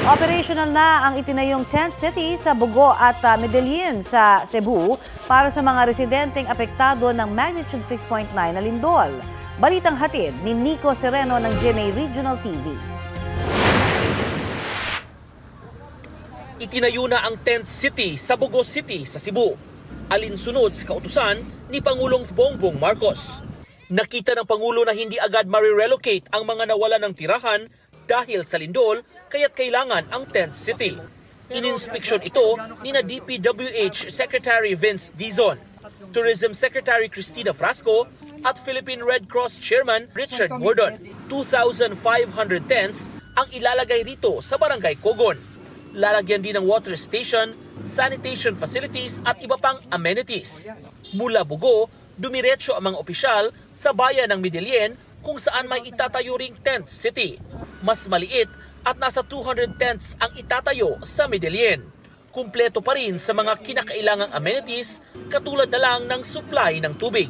Operational na ang itinayong tent city sa Bugo at Medellin sa Cebu para sa mga residenteng apektado ng magnitude 6.9 na lindol. Balitang hatid ni Nico Sereno ng GMA Regional TV. Itinayo na ang tent city sa Bugo City sa Cebu, alinsunod sa kautusan ni Pangulong Bongbong Marcos. Nakita ng Pangulo na hindi agad ma-relocate ang mga nawalan ng tirahan dahil sa lindol, kaya't kailangan ang tent city. Ininspeksyon ito ni na DPWH Secretary Vince Dizon, Tourism Secretary Cristina Frasco at Philippine Red Cross Chairman Richard Gordon. 2,500 tents ang ilalagay rito sa Barangay Cogon. Lalagyan din ng water station, sanitation facilities at iba pang amenities. Mula Bugo, dumiretso ang mga opisyal sa bayan ng Medellin kung saan may itatayo ring tent city. Mas maliit at nasa 200 tents ang itatayo sa Medellin. Kumpleto pa rin sa mga kinakailangang amenities katulad na lang ng supply ng tubig.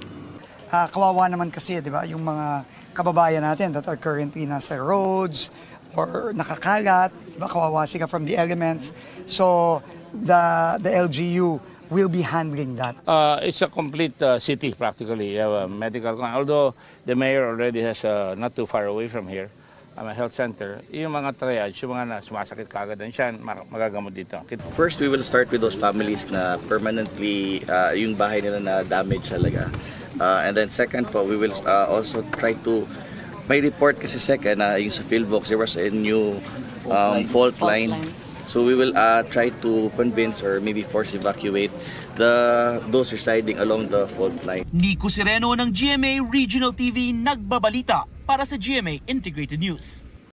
Kawawa naman kasi, di ba, yung mga kababayan natin that are currently nasa roads or nakakalat, di ba, kawawa sila from the elements. So the LGU will be handling that. It's a complete city practically. You have a medical, although the mayor already has not too far away from here, a health center. Yung mga triage, yung mga sumasakit kagad din siya, magagamot dito. First, we will start with those families na permanently yung bahay nila na damage talaga. And then second po, we will also try to, may report kasi second na yung sa Philvox, there was a new fault line. So we will try to convince or maybe force evacuate those residing along the fault line. Nico Sereno ng GMA Regional TV nagbabalita para sa GMA Integrated News.